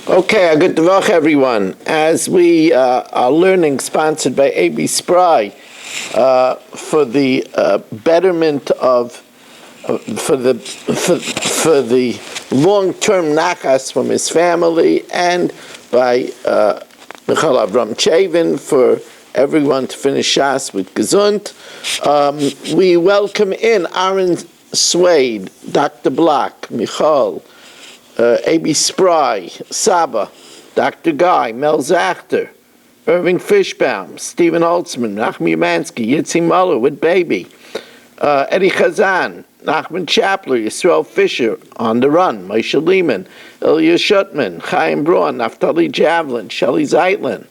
Okay, a good Davach, everyone. As we are learning, sponsored by A.B. Spry, for the betterment of, for the long-term nachas from his family, and by Michal Avram Chavin for everyone to finish Shas with Gesund. We welcome in Aaron Swade, Dr. Block, Michal, A.B. Spry, Saba, Dr. Guy, Mel Zachter, Irving Fishbaum, Stephen Holtzman, Nachman Umansky, Yitzi Muller with Baby, Eddie Chazan, Nachman Chapler, Yisrael Fisher, On the Run, Moshe Lehman, Ilya Shutman, Chaim Braun, Naftali Javelin, Shelley Zeitlin,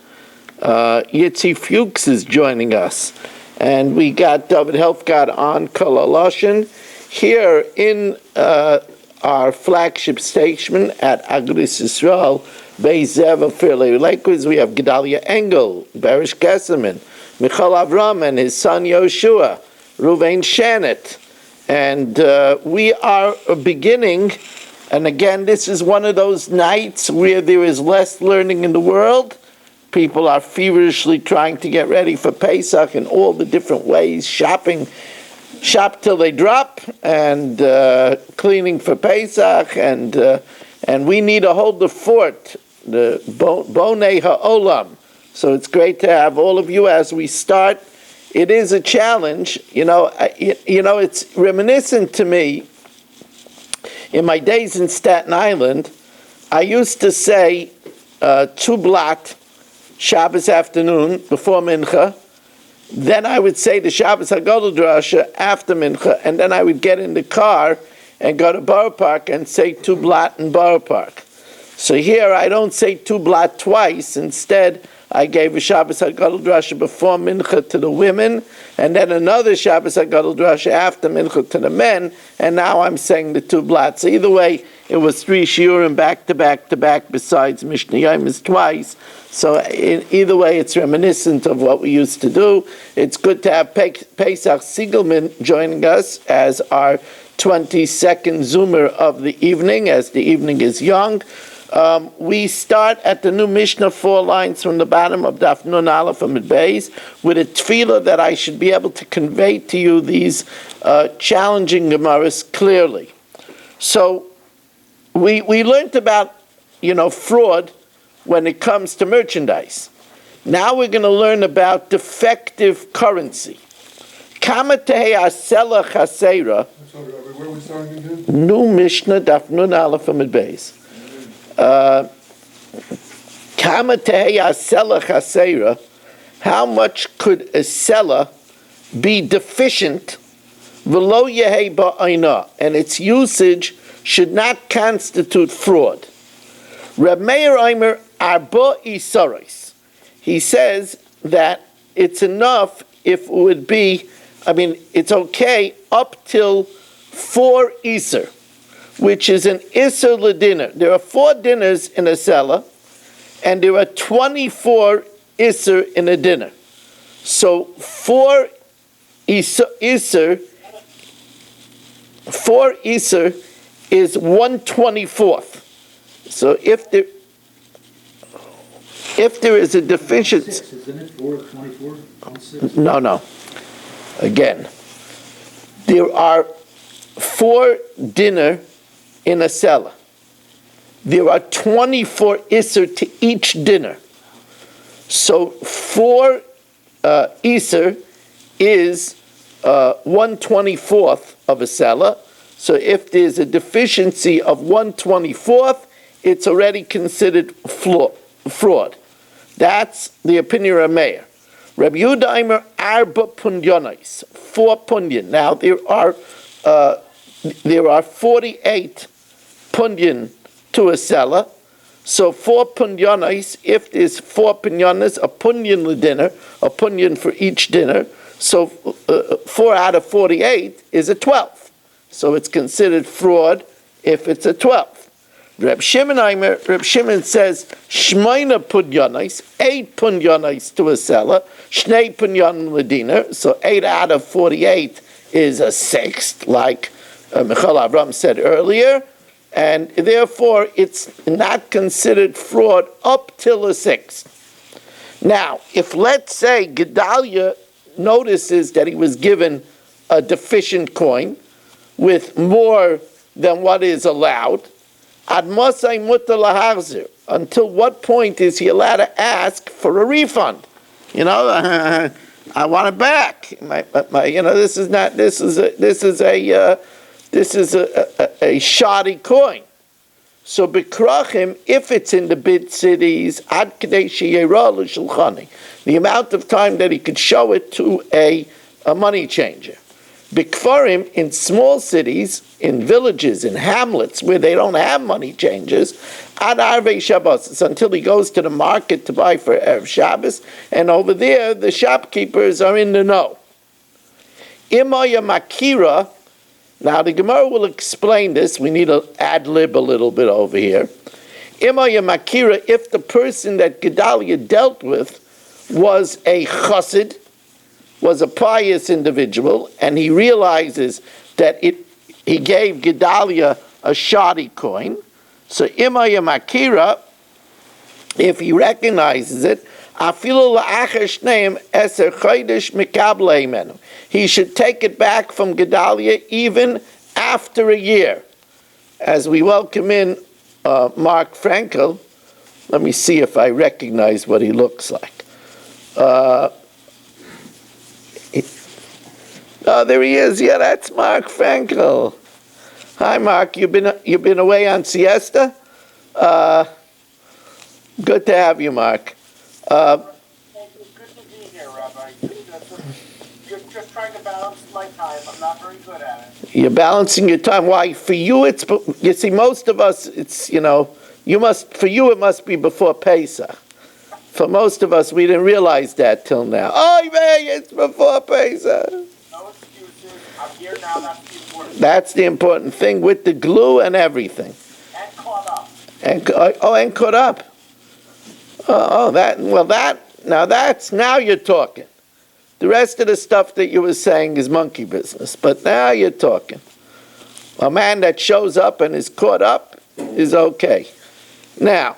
Yitzi Fuchs is joining us, and we got David Helfgott on Kolaloshin here in our flagship station at Agudas Yisrael, Beis Zev, Fairley Lakewood. We have Gedalia Engel, Barish Gesserman, Michal Avram and his son Yoshua, Ruvain Shanit. And we are beginning, and again, this is one of those nights where there is less learning in the world. People are feverishly trying to get ready for Pesach in all the different ways, shop till they drop, and cleaning for Pesach, and we need to hold the fort, the Bonei Ha'olam. So it's great to have all of you as we start. It is a challenge, it's reminiscent to me. In my days in Staten Island, I used to say two blat Shabbos afternoon before Mincha. Then I would say the Shabbos HaGadol Drasha after Mincha, and then I would get in the car and go to Borough Park and say two blat in Borough Park. So here I don't say two blat twice. Instead, I gave a Shabbos HaGadol Drasha before Mincha to the women, and then another Shabbos HaGadol Drasha after Mincha to the men, and now I'm saying the two blat. So either way, it was three shiurim back to back to back, besides Mishnah Yomis twice. So either way, it's reminiscent of what we used to do. It's good to have Pesach Siegelman joining us as our 22nd Zoomer of the evening, as the evening is young. We start at the new Mishnah, 4 lines from the bottom of Daf Nun Aleph Amud Beis, with a tefillah that I should be able to convey to you these challenging Gemaras clearly. So we learned about, fraud when it comes to merchandise. Now we're going to learn about defective currency. Kama tehei asela chasera. Where are we starting again? New Mishnah, Daf Nun Aleph Amud Beis. Kama tehei asela chasera. How much could a seller be deficient? V'lo yehei ba'ayna, and its usage should not constitute fraud. Reb Meir Omer Arba Isaros. He says that it's enough if it would be, it's okay up till 4 Isser, which is an Isser l'dinner. There are 4 dinners in a cellar, and there are 24 Isser in a dinner. So 4 Isser is 1/24th. So if there is a deficiency, isn't it 4/24? No. Again, there are 4 dinner in a cellar. There are 24 Isser to each dinner. So 4 Isser is 1/24th of a cellar. So if there's a deficiency of 1/24th, it's already considered fraud. That's the opinion of Meir. Rabbi Yehuda Omer Arba Punyonos, 4 punyon. Now there are 48 punyon to a cellar. So 4 punyonos, if there's 4 punyonos, a punyon l'dinner, a punyon for each dinner. So 4 out of 48 is a 12th. So it's considered fraud if it's a 12th. Reb Shimon says, Shmoina punyonos, 8 punyonos to a cellar, Shnei punyon l'dinner, so 8 out of 48 is a 6th, like Michal Avram said earlier, And therefore, it's not considered fraud up till the 6th. Now, if let's say Gedalia notices that he was given a deficient coin with more than what is allowed, ad mosai mutar lahachzir. Until what point is he allowed to ask for a refund? I want it back. This is a shoddy coin. So bekrachim, if it's in the bid cities, ad kadei sheyera l'shulchani, the amount of time that he could show it to a money changer. Bikfarim, in small cities, in villages, in hamlets where they don't have money changers, ad arvei Shabbos, it's until he goes to the market to buy for Erev Shabbos, and over there the shopkeepers are in the know. Imaya makira. Now the Gemara will explain this. We need to ad-lib a little bit over here. Imaya makira, if the person that Gedalia dealt with was a chassid, was a pious individual, and he realizes that he gave Gedalia a shoddy coin, so imaya makira, if he recognizes it, he should take it back from Gedalia even after a year. As we welcome in Mark Frankel, let me see if I recognize what he looks like. Oh, there he is. Yeah, that's Mark Frankel. Hi, Mark. You've been away on siesta? Good to have you, Mark. Thank you. Good to be here, Rabbi. Just trying to balance my time. I'm not very good at it. You're balancing your time. Why? For you, you see, most of us, for you it must be before Pesach. For most of us, we didn't realize that till now. Oh, man, it's before Pesach. No excuses. I'm here now. That's the important thing. That's the important thing, with the glue and everything. And caught up. And caught up. Now you're talking. The rest of the stuff that you were saying is monkey business, but now you're talking. A man that shows up and is caught up is okay. Now,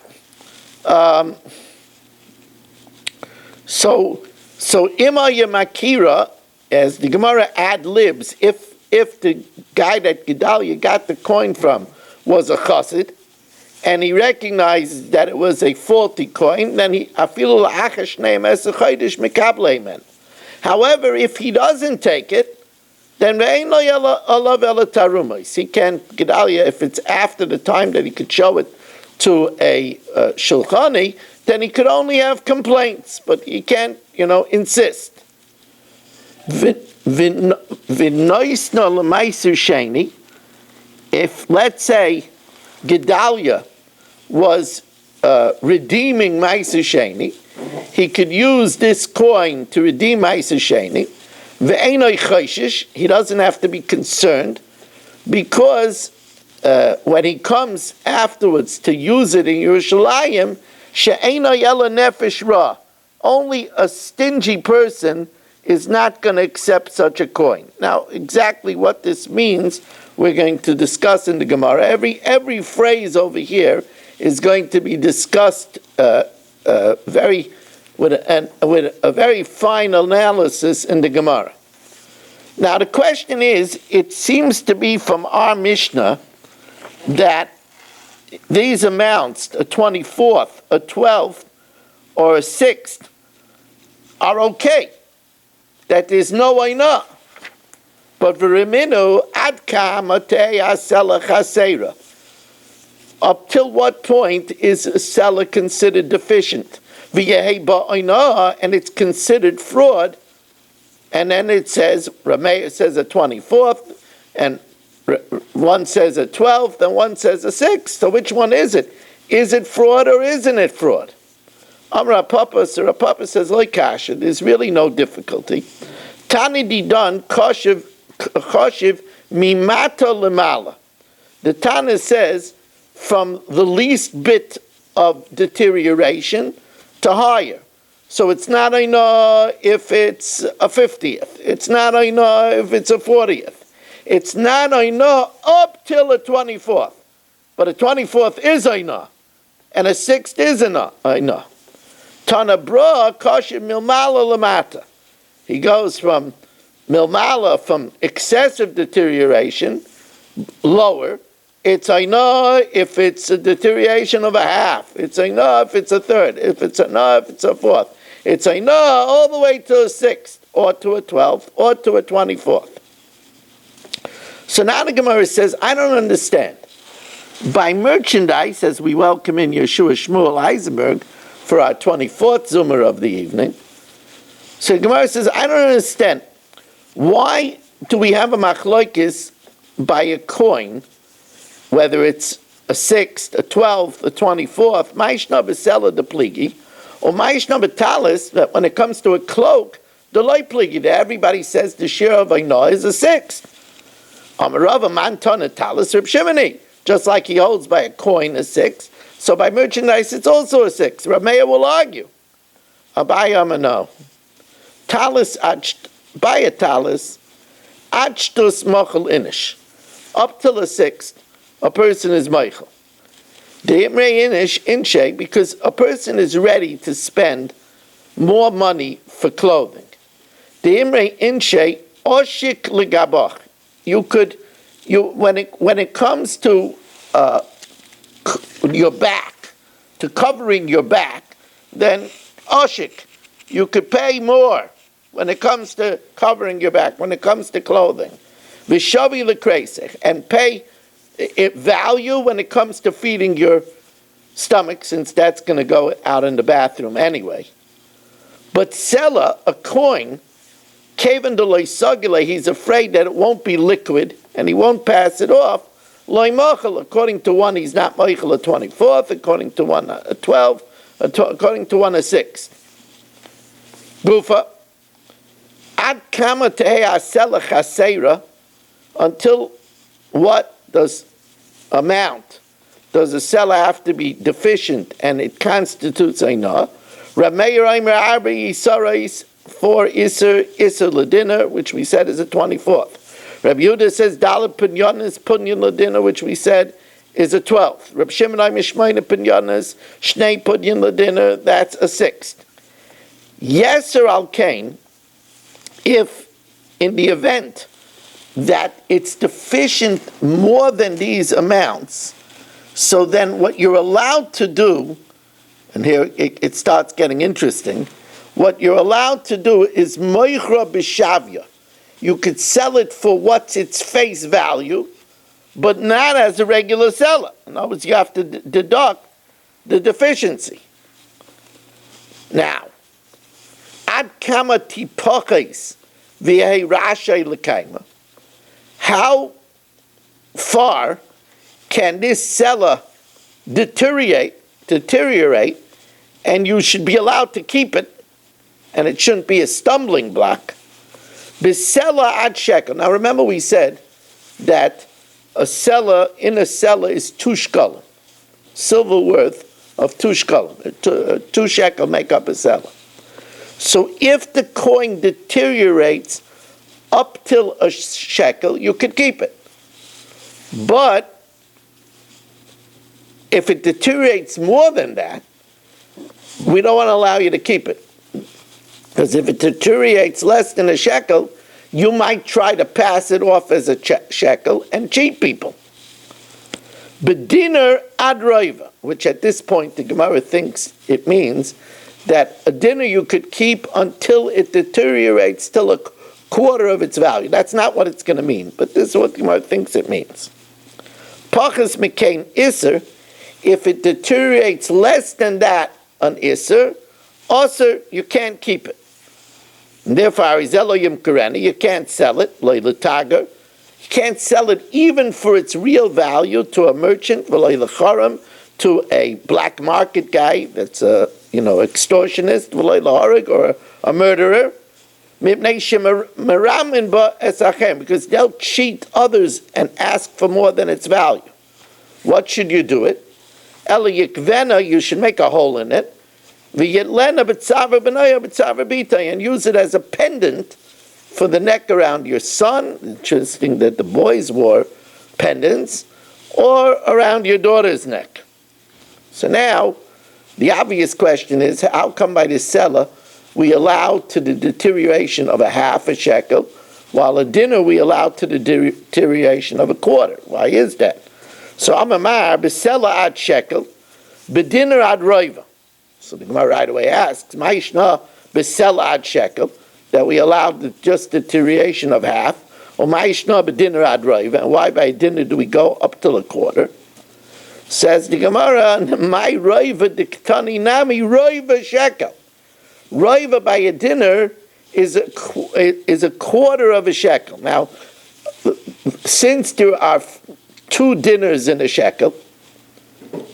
so imaya makira, as the Gemara ad-libs, if the guy that Gedalia got the coin from was a chassid, and he recognizes that it was a faulty coin, then he afilu la'achash neim esach chodesh mekabel men. However, if he doesn't take it, then ve'ein lo alav ela tarumos. He can't, Gedalia, if it's after the time that he could show it to a shulchani, then he could only have complaints, but he can't, insist. V'noisna l'maiser sheni, if, let's say, Gedalia was redeeming Ma'aser Sheni, he could use this coin to redeem Ma'aser Sheni. Ve'enoi choshish, he doesn't have to be concerned, because when he comes afterwards to use it in Yerushalayim, she'enoi ela nefesh ra, only a stingy person is not going to accept such a coin. Now, exactly what this means, we're going to discuss in the Gemara. Every phrase over here is going to be discussed with a very fine analysis in the Gemara. Now the question is, it seems to be from our Mishnah that these amounts, a 24th, a 12th, or a 6th, are okay. That there's no ainah. But v'riminu adka matei asela chasera. Up till what point is a seller considered deficient? V'yehi ba'inah, and it's considered fraud. And then it says, Rameir says a 24th, and one says a 12th, and one says a 6th. So which one is it? Is it fraud or isn't it fraud? Amra Papa, so Rav Papa says, like kasha, there's really no difficulty. Tani didan koshev mimata lemala. The Tana says from the least bit of deterioration to higher. So it's not enough if it's a 50th. It's not enough if it's a 40th. It's not enough up till a 24th. but a 24th is Aina, and a 6th is Aina. Tana Bra Kosher Milmala Lamata. He goes from Milmala, from excessive deterioration, lower. It's Aina if it's a deterioration of a half. It's Aina if it's a third. If it's Aina if it's a fourth. It's Aina all the way to a 6th, or to a 12th, or to a 24th. So now the Gemara says, I don't understand. By merchandise, as we welcome in Yeshua Shmuel Eisenberg for our 24th Zoomer of the evening, so the Gemara says, I don't understand. Why do we have a machloikis by a coin, whether it's a 6th, a 12th, a 24th, Maishna B'Sela de Pligi, or Maishna B'Talis, that when it comes to a cloak, the light Pligi, that everybody says the share of Aina is a 6th. Amarava Mantana Talis Reb Shimoni, just like he holds by a coin a 6, so by merchandise it's also a 6. Rameya will argue. Abai Amano. Talis by a talis, achtus mochel inish. Up till a 6th, a person is mochel. The imrei inish inshe, because a person is ready to spend more money for clothing. The imrei inshe oshik legabach. When it comes to your back, to covering your back, then oshik, you could pay more when it comes to covering your back, when it comes to clothing. Vishavi lekreisech, and pay it value when it comes to feeding your stomach, since that's going to go out in the bathroom anyway. But sella, a coin, Kaven de loisagile, he's afraid that it won't be liquid and he won't pass it off. Loy mochel, according to one, he's not mochel a 24th, according to one a 12th, according to one a 6th. Gufa, ad kama tehea sela chaseira, until what does amount does a seller have to be deficient and it constitutes Aina? Rameir Aimer Arba Yisarais for Isser Ladina, which we said is a 24th. Rabbi Yehuda says Dalet Punyanas Punyan Ladina, which we said is a 12th. Rabbi Shimon Mishmaina Punyanas Shnei Punyan Ladina, that's a 6th. Yeser Al Kain, if in the event that it's deficient more than these amounts, so then what you're allowed to do, and here it starts getting interesting, what you're allowed to do is moichra b'shavya. You could sell it for what's its face value, but not as a regular seller. In other words, you have to deduct the deficiency. Now, ad kama tipoches v'yei rashay l'kaima. How far can this seller deteriorate, and you should be allowed to keep it, and it shouldn't be a stumbling block? Bisela ad shekel. Now remember we said that a seller is 2 shekalim, silver worth of 2 shekalim. 2 shekel make up a seller. So if the coin deteriorates up till a shekel, you could keep it. But if it deteriorates more than that, we don't want to allow you to keep it. Because if it deteriorates less than a shekel, you might try to pass it off as a shekel and cheat people. Bediner ad roiva, which at this point the Gemara thinks it means that a dinner you could keep until it deteriorates till a quarter of its value. That's not what it's going to mean, but this is what the Gemara thinks it means. Pachas mekain iser, if it deteriorates less than that on iser, also you can't keep it. And therefore, arizeloyim kareni, you can't sell it, loyla tager. You can't sell it even for its real value to a merchant, v'loyla charam, to a black market guy that's a extortionist, v'loyla harig, or a murderer. Because they'll cheat others and ask for more than its value. What should you do it? You should make a hole in it, and use it as a pendant for the neck around your son. Interesting that the boys wore pendants, or around your daughter's neck. So now, the obvious question is, how come by the seller we allow to the deterioration of a half a shekel, while a dinner we allow to the deterioration of a quarter? Why is that? So Amamar, b'seller ad shekel, b'dinner ad roiva. So the Gemara right away asks, Ma'ishna b'seller ad shekel, that we allowed just deterioration of half, or Ma'ishna b'dinner ad roiva, and why by dinner do we go up till a quarter? Says the Gemara, my roiva diktani nami roiva shekel. Roiva by a dinner is a quarter of a shekel. Now, since there are 2 dinners in a shekel,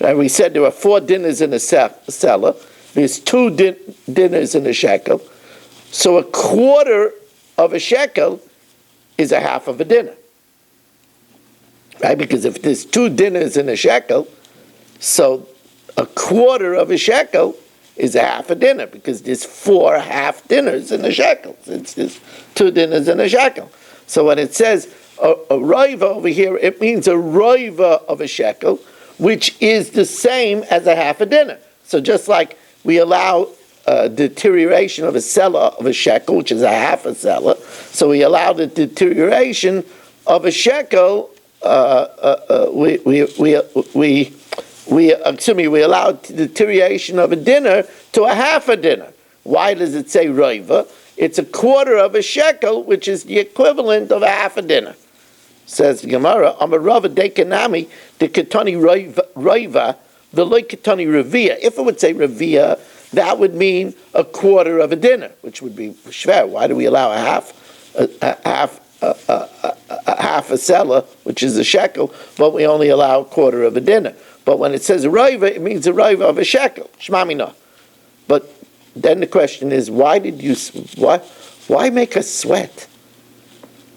and we said there are 4 dinners in a cellar, there's 2 dinners in a shekel, so a quarter of a shekel is a half of a dinner. Right? Because if there's 2 dinners in a shekel, so a quarter of a shekel is a half a dinner, because there's 4 half dinners in a shekel. There's 2 dinners in a shekel. So when it says a roiva over here, it means a roiva of a shekel, which is the same as a half a dinner. So just like we allow deterioration of a seller of a shekel, which is a half a seller, so we allow the deterioration of a shekel. We allow deterioration of a dinner to a half a dinner. Why does it say roiva? It's a quarter of a shekel, which is the equivalent of a half a dinner. Says the Gemara, Amarava dekanami, the ketani roiva, the loy ketani revia. If it would say revia, that would mean a quarter of a dinner, which would be shver. Why do we allow a half a seller, which is a shekel, but we only allow a quarter of a dinner? But when it says a roiva, it means a roiva of a shekel. Shmamina. But then the question is, why make us sweat?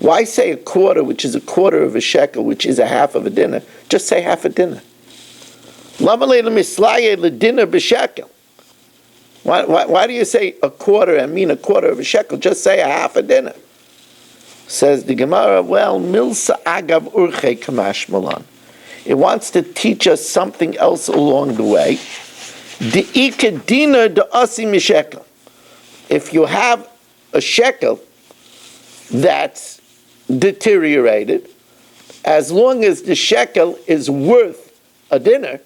Why say a quarter, which is a quarter of a shekel, which is a half of a dinner? Just say half a dinner. Why do you say a quarter and mean a quarter of a shekel? Just say a half a dinner. Says the Gemara, well, milsa agav urche kamash malan. It wants to teach us something else along the way. If you have a shekel that's deteriorated, as long as the shekel is worth a dinner,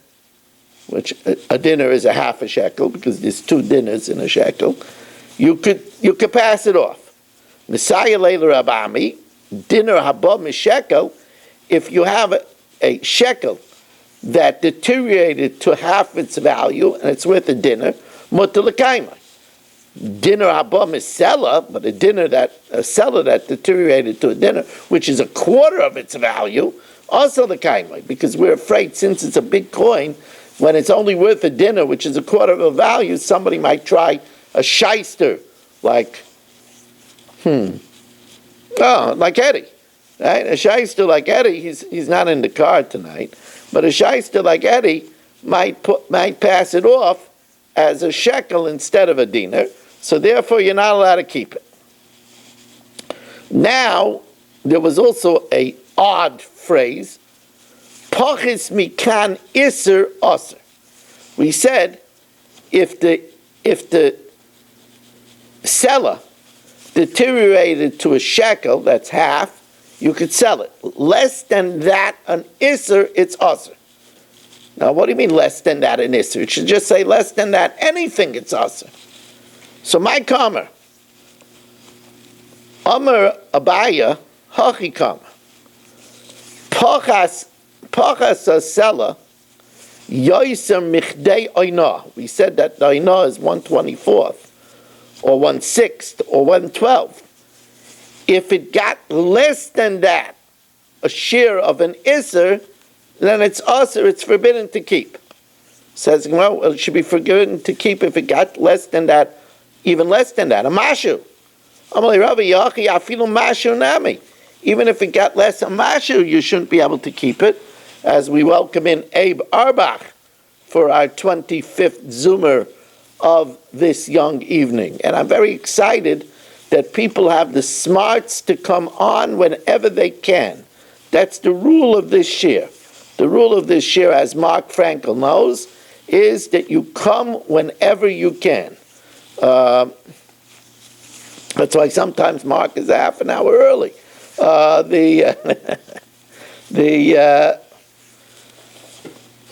which a dinner is a half a shekel because there's 2 dinners in a shekel, you could pass it off. Messiah leila rabami, dinner haba mishekel. If you have a shekel that deteriorated to half its value and it's worth a dinner, mutar l'kaima. Dinner haba misela, but a seller that deteriorated to a dinner, which is a quarter of its value, also l'kaima, because we're afraid, since it's a big coin, when it's only worth a dinner, which is a quarter of a value, somebody might try a shyster, like like Eddie. Right? A shyster like Eddie, he's not in the car tonight, but a shyster like Eddie might pass it off as a shekel instead of a dinar, so therefore you're not allowed to keep it. Now, there was also a odd phrase, pachis mikan iser aser. We said if the seller deteriorated to a shekel, that's half, you could sell it. Less than that, an iser, it's aser. Now, what do you mean less than that, an iser? It should just say less than that, anything, it's aser. So my kamer, Amar Abaya, hachi kamer, pachas a seller, yoiser michdei oina. We said that the oina is 1/24th, or 1/6, or 1/12. If it got less than that, a share of an iser, then it's aser, it's forbidden to keep. Says, well, it should be forbidden to keep if it got less than that, even less than that. A mashu. Even if it got less a mashu, you shouldn't be able to keep it. As we welcome in Abe Arbach for our 25th Zoomer of this young evening. And I'm very excited that people have the smarts to come on whenever they can. That's the rule of this year. the rule of this shir, as Mark Frankel knows, is that you come whenever you can. That's why sometimes Mark is half an hour early.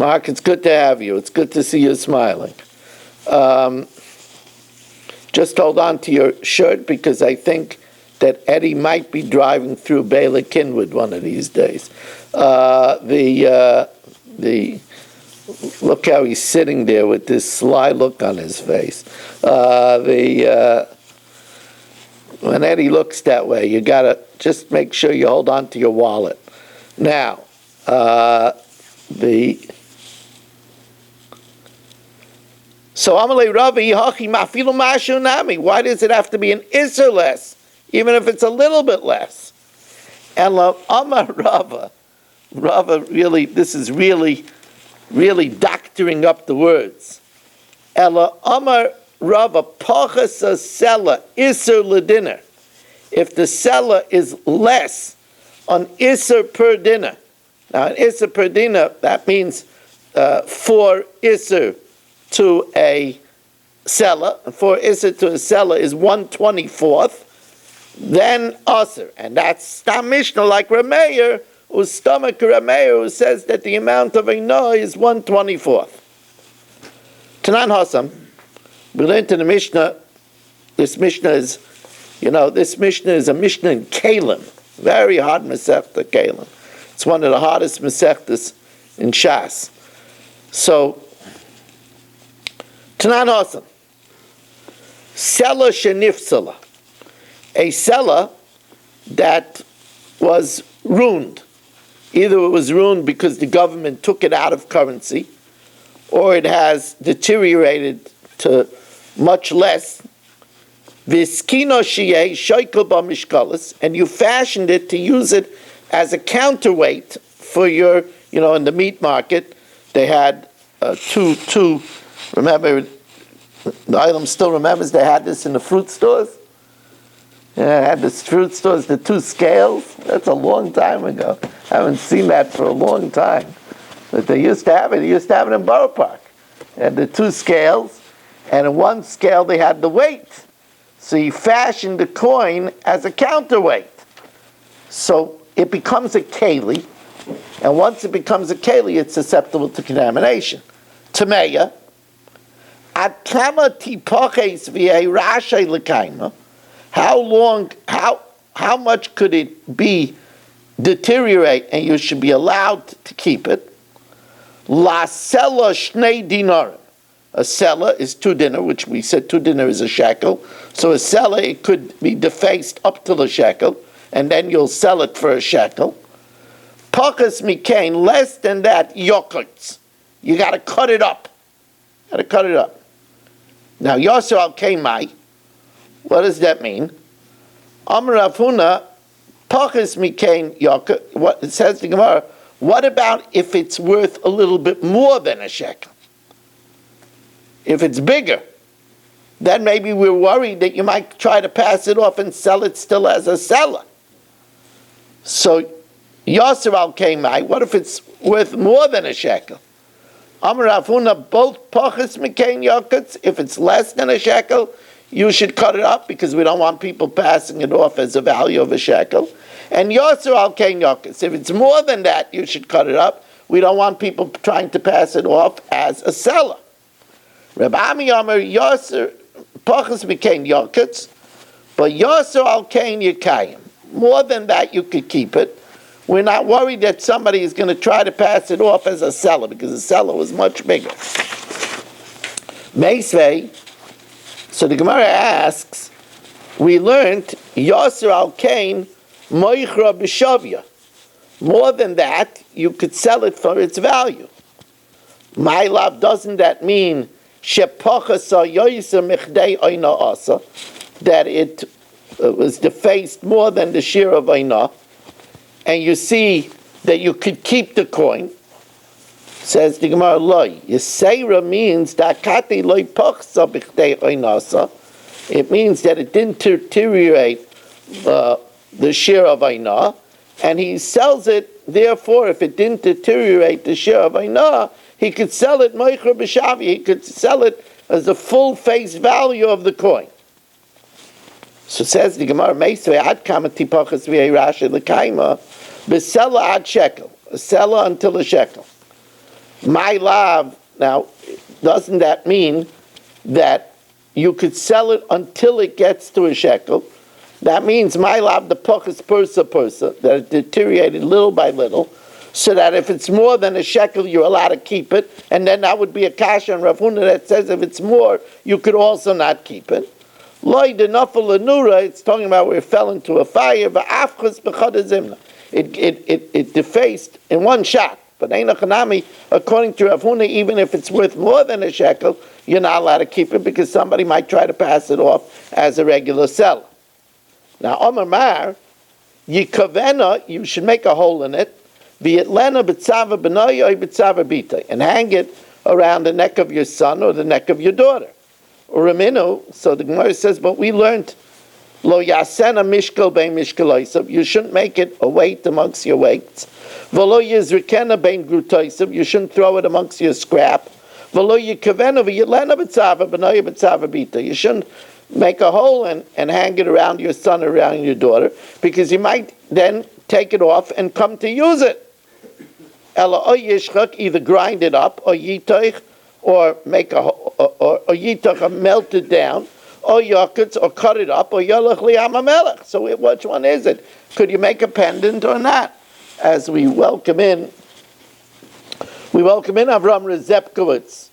Mark, it's good to have you. It's good to see you smiling. Just hold on to your shirt because I think that Eddie might be driving through Bela Kinwood one of these days. Look how he's sitting there with this sly look on his face. When Eddie looks that way, you gotta just make sure you hold on to your wallet. Now, so Amalei Ravi Hachi Mafilu Mashu Nami. Why does it have to be an Isser less, even if it's a little bit less? And Amar Rava really, this is really doctoring up the words. Ela Amar Rava Pachas Sela Isser Ledinner. If the Sela is less on Isser per dinner. Now, an Isser per dinner, that means 4 Isser to a Sela. 4 Isser to a Sela is 1/24th. Then Aser. And that's Stam Mishnah like Rameir, whose stomach Rameir, who says that the amount of a no is 1/24th. Tanan Hassam, we learned in the Mishnah, this Mishnah is a Mishnah in Kalim, very hard Masechta Kalim. It's one of the hardest Masechtas in Shas. So, Tanan Hassam, Sela Shenifsala, a Sela that was ruined. Either it was ruined because the government took it out of currency, or it has deteriorated to much less. Viskino shiyeh shoikel b'mishkalis, and you fashioned it to use it as a counterweight for your, in the meat market, they had two. Remember, the item still remembers they had this in the fruit stores. Yeah, I had the fruit stores, the 2 scales. That's a long time ago. I haven't seen that for a long time. But they used to have it. They used to have it in Borough Park. They had the 2 scales, and in one scale they had the weight. So you fashioned the coin as a counterweight. So it becomes a keli, and once it becomes a keli, it's susceptible to contamination. Tameya, at kama tipoches v'ei rashay l'kaima. How much could it deteriorate, and you should be allowed to keep it? La sela shnei dinarim. A sela is 2 dinar, which we said 2 dinar is a shekel. So a sela, it could be defaced up to the shekel, and then you'll sell it for a shekel. Pachas mikain, less than that, yokurts. You got to cut it up. Now, Yosef al Kaimai, what does that mean? Amar Rav Huna, pachas mikain yokurt. What it says to Gemara? What about if it's worth a little bit more than a shekel? If it's bigger, then maybe we're worried that you might try to pass it off and sell it still as a seller. So, Yosef al Kaimai, what if it's worth more than a shekel? Amar Rav Huna, both pachas mikain yokurts. If it's less than a shekel, you should cut it up because we don't want people passing it off as a value of a shekel. And Yosef al Kain yokurts. If it's more than that, you should cut it up. We don't want people trying to pass it off as a seller. Reb Ami Amar Yosef pachas mikain yokurts, but Yosef al Kain yekayim. More than that, you could keep it. We're not worried that somebody is going to try to pass it off as a seller because the seller was much bigger. Meisvei, so the Gemara asks, we learned Yosef al Kain moichra b'shavya. More than that, you could sell it for its value. My love, doesn't that mean shepachasa yoyser michdei oina asa, that it was defaced more than the share of oina? And you see that you could keep the coin. Says the Gemara, loy. Yisera means dakati loy pachsa b'chdei oinasa. It means that it didn't deteriorate the share of oina, and he sells it therefore, if it didn't deteriorate the share of Ainah, he could sell it Moicher B'Shavi. He could sell it as the full face value of the coin. So says the Gemara, Meisvei ad kama tipachas v'ei Rashi l'kaima, b'sela ad shekel, a seller until a shekel. My love, now, doesn't that mean that you could sell it until it gets to a shekel? That means my love, the pachas persa, that it deteriorated little by little, so that if it's more than a shekel, you're allowed to keep it, and then that would be a kasha on Rav Huna that says if it's more, you could also not keep it. Loi de nafel lenura, it's talking about where it fell into a fire, v'afchus b'chad zimna. It defaced in one shot. But Eina Chanami, according to Rav Huna, even if it's worth more than a shekel, you're not allowed to keep it because somebody might try to pass it off as a regular seller. Now, Omar Mar, Yikavena, you should make a hole in it, V'yitlena b'tzava b'noya b'tzava b'ita, and hang it around the neck of your son or the neck of your daughter. Uraminu, so the Gemara says, but we learned, Lo yasena mishkal bein mishkaloisav, you shouldn't make it a weight amongst your weights. V'lo yizrikena bein grutoisav, you shouldn't throw it amongst your scrap. V'lo yikavena v'yitlena b'tzava b'noya b'tzava b'ita, you shouldn't make a hole and hang it around your son or around your daughter, because you might then take it off and come to use it. Ela o yishchak, either grind it up, or yitoich, or make or yitoich, melt it down, or yakutz, or cut it up, or yalach liyam hamelech. So which one is it? Could you make a pendant or not? As we welcome in Avram Rezepkowitz,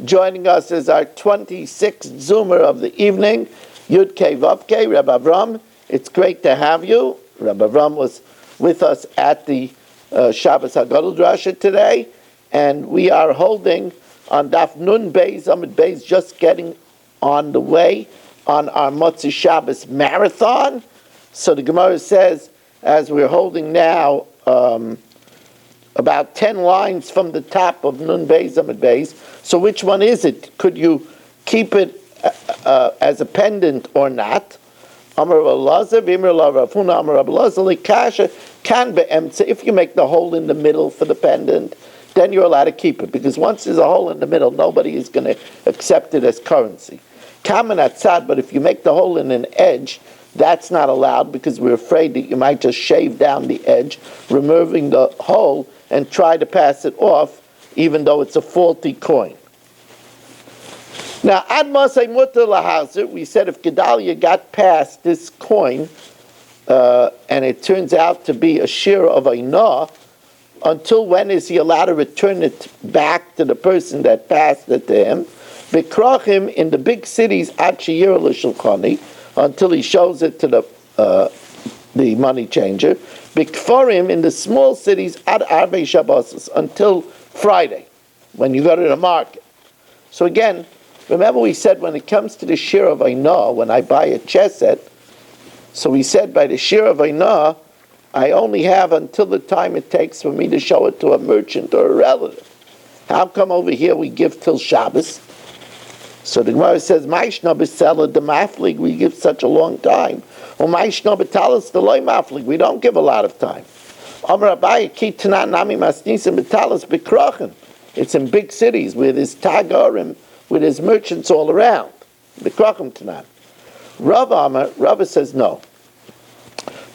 joining us as our 26th Zoomer of the evening, Yud Kei Vav Kei, Rabbi Avram. It's great to have you. Rabbi Avram was with us at the Shabbos HaGadol Drasha today, and we are holding on Daf Nun Beis, Amud Beis, just getting on the way on our Motzi Shabbos marathon. So the Gemara says, as we're holding now, about 10 lines from the top of Nun Beis, Amud Beis. So which one is it? Could you keep it as a pendant or not? Amar Elazar, V'imar Rav Huna, Amar Elazar, Likasha can be empty. If you make the hole in the middle for the pendant, then you're allowed to keep it, because once there's a hole in the middle, nobody is going to accept it as currency. Kamen atzad, but if you make the hole in an edge, that's not allowed, because we're afraid that you might just shave down the edge, removing the hole, and try to pass it off, even though it's a faulty coin. Now, ad masay mutar lahazer, we said if Gedalia got past this coin, and it turns out to be a share of Ainah, until when is he allowed to return it back to the person that passed it to him? Bikrachim in the big cities, ad sheyir l'shulchani, until he shows it to the money changer. Bikfarim in the small cities, ad arbe Shabbos, until Friday, when you go to the market. So again, remember we said when it comes to the share of Ainah, when I buy a chess set, so we said by the share of Ainah, I only have until the time it takes for me to show it to a merchant or a relative. How come over here we give till Shabbos? So the Gemara says, Ma'ishna b'sela de maflig, we give such a long time. Or Ma'ishna b'talis de loy maflig, we don't give a lot of time. Amar Abaye, ki tanan nami masnisim b'talis b'krachin. It's in big cities where there's tagarim, where there's merchants all around. B'krachin tanan. Rava says no.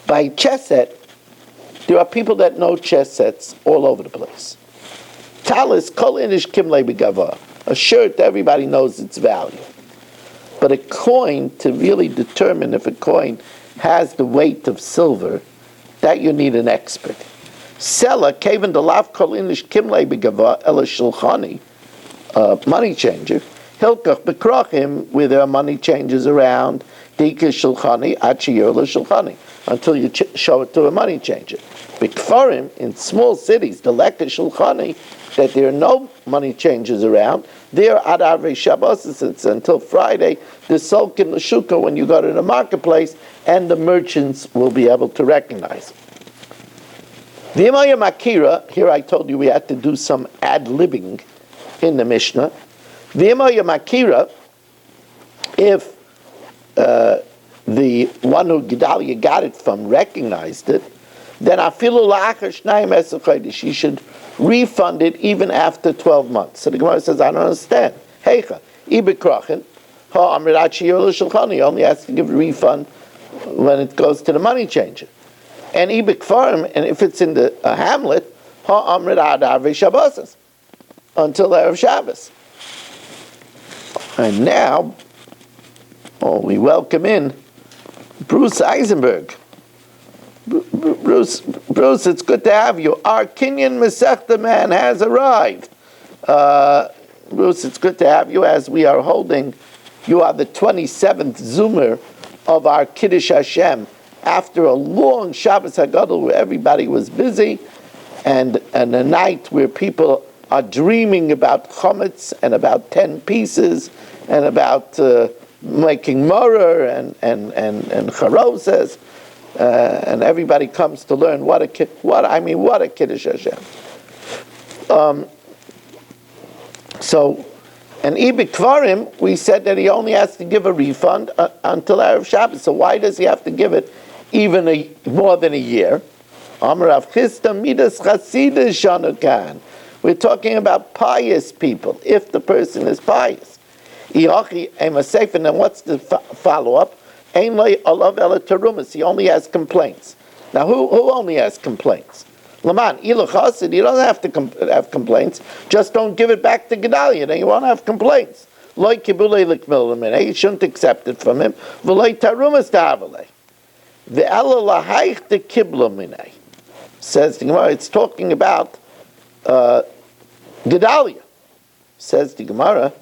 By chess set, there are people that know chess sets all over the place. Talis, kol inish kimlei b'gava. A shirt, everybody knows its value. But a coin, to really determine if a coin has the weight of silver, that you need an expert. Sella, kaven delav kol inish kimlei b'gava ela shulchani, money changer. Hilkach b'krachim, where there are money changers around, dika shulchani, achiyur shulchani, until you show it to a money changer. B'kfarim, in small cities, the lekka shulchani, that there are no money changers around, there ad arvei Shabbos, it's until Friday, the solkin l'shuka, when you go to the marketplace, and the merchants will be able to recognize it. V'imaya makira, here I told you we had to do some ad-libbing in the Mishnah. V'imaya makira, if the one who Gedalia got it from recognized it, then afilu la'achar shnayim esel chodesh, he should refund it even after 12 months. So the Gemara says, I don't understand. Heicha, ibekrochen, ha'amrit shiyur l'shulchan, he only has to give a refund when it goes to the money changer. And ibekfarim, and if it's in the hamlet, ha'amrit ad arvei shabbos, until the Erev Shabbos. And now, we welcome in Bruce Eisenberg. Bruce, it's good to have you. Our Kenyan Masechta man has arrived. Bruce, it's good to have you as we are holding. You are the 27th Zoomer of our Kiddush Hashem after a long Shabbos HaGadol where everybody was busy and a night where people are dreaming about chametz and about 10 pieces and about making moror and charoses. And everybody comes to learn what a Kiddush Hashem. So, and Ibik Kvarim, we said that he only has to give a refund until Erev Shabbos. So why does he have to give it even more than a year? Amar Chisda Midas Chasidas Shanukan. We're talking about pious people, if the person is pious. And then what's the follow-up? He only has complaints. Now, who only has complaints? Laman, Iluchasid, he doesn't have to have complaints. Just don't give it back to Gedalia, then you won't have complaints. He shouldn't accept it from him. Says the Gemara, it's talking about Gedalia. Says the Gemara,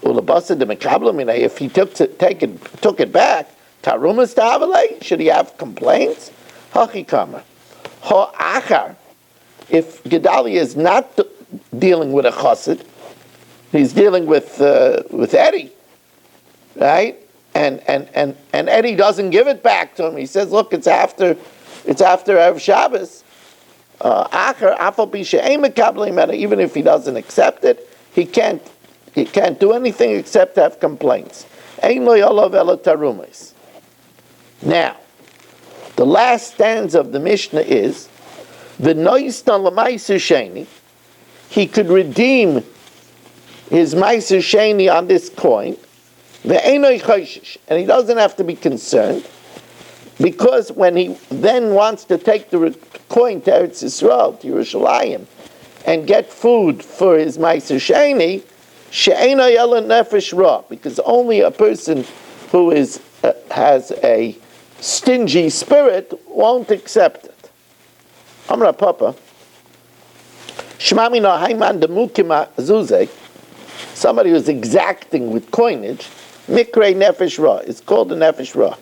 if he took it back, Tarumas Tavale, should he have complaints? Hachikama. Ha'achar, if Gedalia is not dealing with a chassid, he's dealing with Eddie, right? And Eddie doesn't give it back to him. He says, look, it's after Erev Shabbos. Achar, afal pi she'ein mekablim mena, even if he doesn't accept it, he can't do anything except have complaints. Ein lo yolav ela tarumas. Now, the last stanza of the Mishnah is, v'noistan l'maiser sheni, he could redeem his maiser sheni on this coin, ve'enoi choshish, and he doesn't have to be concerned, because when he then wants to take the coin to Eretz Yisrael, to Yerushalayim, and get food for his maiser sheni, she'enoi ela nefesh ra, because only a person who has a stingy spirit won't accept it. Amra Papa, Shmami no Haiman demukima zuze, somebody who's exacting with coinage, mikre nefesh ra, it's called a nefesh ra.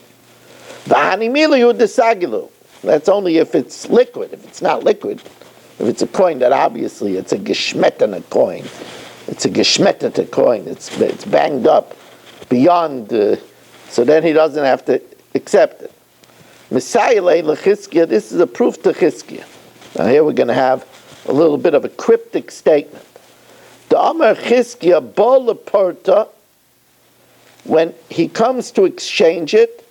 V'hanimilu desagilu, that's only if it's liquid. If it's not liquid, if it's a coin that obviously it's a geschmetana coin, it's a geschmetata coin, it's banged up beyond, so then he doesn't have to accept it. Messiah lechizkiah, this is a proof to Chizkiah. Now here we're going to have a little bit of a cryptic statement. The Amar Chizkiah bo leporta, when he comes to exchange it,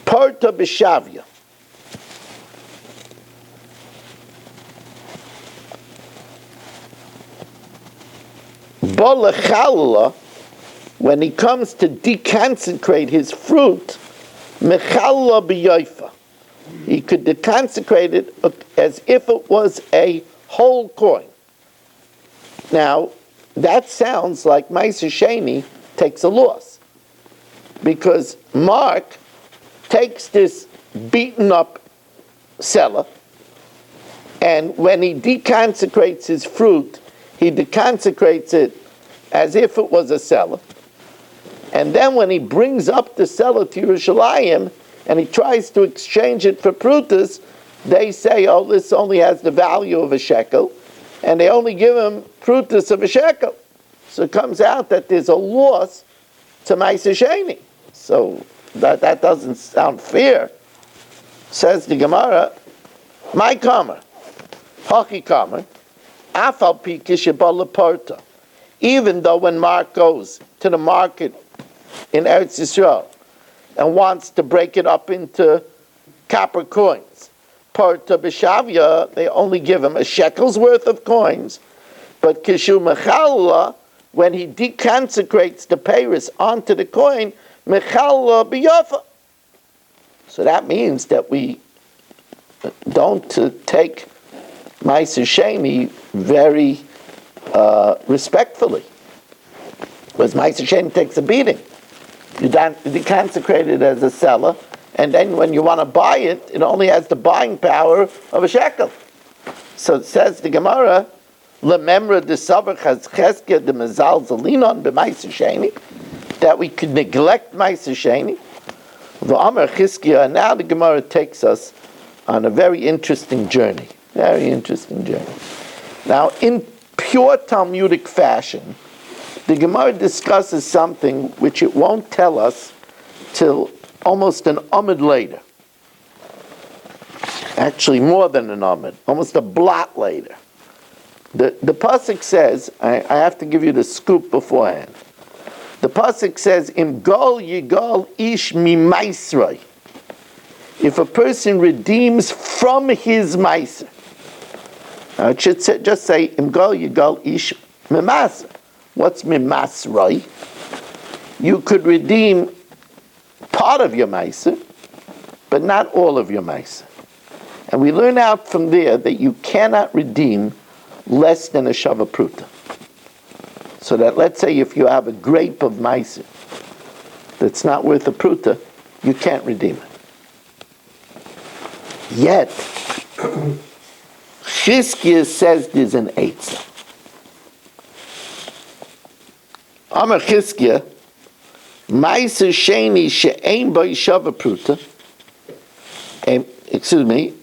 porta b'shavya. Bo lechalala, when he comes to deconsecrate his fruit, mechalala b'yoifa, he could deconsecrate it as if it was a whole coin. Now, that sounds like Meiser Sheni takes a loss, because Mark takes this beaten up seller, and when he deconsecrates his fruit, he deconsecrates it as if it was a seller. And then when he brings up the seller to Yerushalayim and he tries to exchange it for prutas, they say, oh, this only has the value of a shekel, and they only give him prutas of a shekel. So it comes out that there's a loss to Meiser Sheni. So that doesn't sound fair. Says the Gemara, my kamer, haki kamer, afal pi kishabal leporta. Even though when Mark goes to the market in Eretz Yisrael and wants to break it up into copper coins, parta b'shavya, they only give him a shekel's worth of coins. But kishu mechallah, when he deconsecrates the peiros onto the coin, mechallah b'yafa. So that means that we don't take Ma'aser Sheni very respectfully. Because Ma'aser Sheni takes a beating. You deconsecrate it as a seller, and then when you want to buy it, it only has the buying power of a shekel. So it says the Gemara, Lememra de Savar Chazcheska de Mezal Zalinon b'Ma'aser Sheni, that we could neglect Ma'aser Sheni. V'Amar Chizkiya, and now the Gemara takes us on a very interesting journey. Very interesting journey. Now, in pure Talmudic fashion, the Gemara discusses something which it won't tell us till almost an amud later. Actually, more than an amud, almost a blot later. The pasuk says, I have to give you the scoop beforehand. The pasuk says, "Im gol yigal ish mimaisrei." If a person redeems from his meiser, now it should just say, "Im gol yigal ish mimaser." What's mimasrei? You could redeem part of your meiser, but not all of your meiser. And we learn out from there that you cannot redeem less than a shava pruta. So that, let's say, if you have a grape of meiser that's not worth a pruta, you can't redeem it. Yet, Chizkiya says there's an eitzah. Amar Chizkiya, Ma'aser Sheni she'ein bo shava pruta. Excuse me.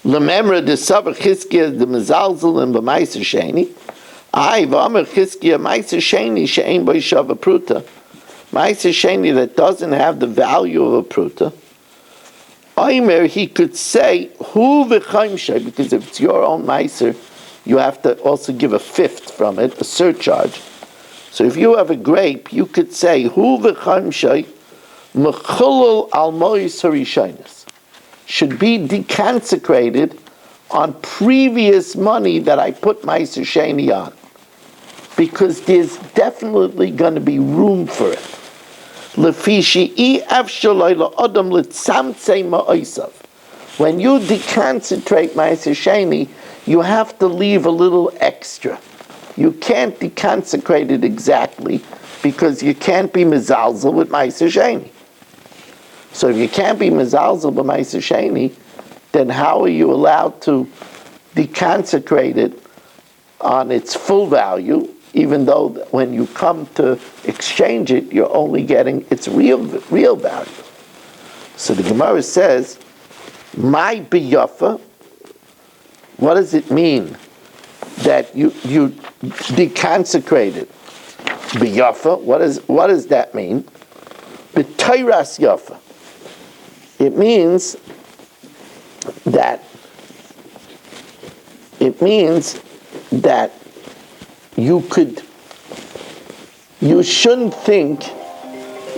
Lememra de Savar Chizkiya de Mezalzel and b'Ma'aser Sheni. I v'Amar Chizkiya Ma'aser Sheni she'ein bo shava pruta. Ma'aser Sheni that doesn't have the value of a pruta. Omer, he could say hu v'chaimshay, because if it's your own meiser, you have to also give a fifth from it, a surcharge. So if you have a grape, you could say hu v'chaimshay mechulul al mois harishonos, should be deconsecrated on previous money that I put Ma'aser Sheni on, because there's definitely going to be room for it. When you deconcentrate Ma'aser Sheni, you have to leave a little extra. You can't deconsecrate it exactly, because you can't be mezalzel with Ma'aser Sheni. So if you can't be mezalzel with Ma'aser Sheni, then how are you allowed to deconsecrate it on its full value, even though when you come to exchange it, you're only getting its real value? So the Gemara says, "My biyafa." What does it mean that you deconsecrate it? Biyafa. What does that mean? B'tayras yafa. It means that you shouldn't think.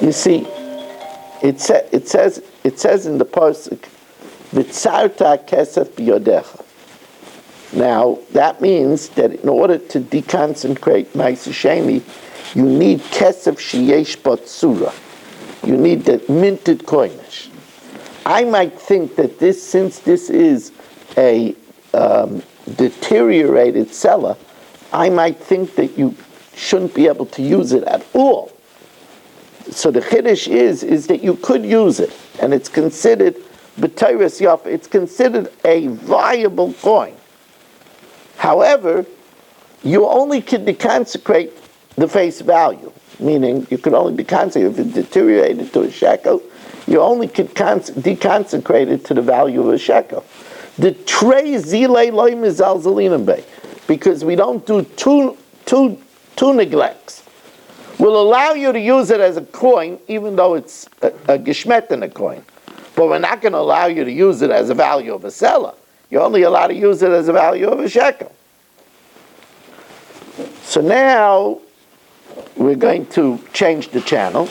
You see, it says in the pasuk, "V'tzarta kesef biyodecha." Now that means that in order to deconsecrate Ma'aser Sheni, you need kesef sheyesh batzura. You need the minted coinage. I might think that since this is a deteriorated seller, I might think that you shouldn't be able to use it at all. So the chiddush is that you could use it, and it's considered b'tayras yafa. It's considered a viable coin. However, you only can deconsecrate the face value, meaning you could only deconsecrate if it deteriorated to a shekel. You only could deconsecrate it to the value of a shekel. The trey zilei loy mizalzalinim bay, because we don't do two neglects. We'll allow you to use it as a coin, even though it's a geshmet in a coin. But we're not going to allow you to use it as a value of a seller. You're only allowed to use it as a value of a shekel. So now we're going to change the channel.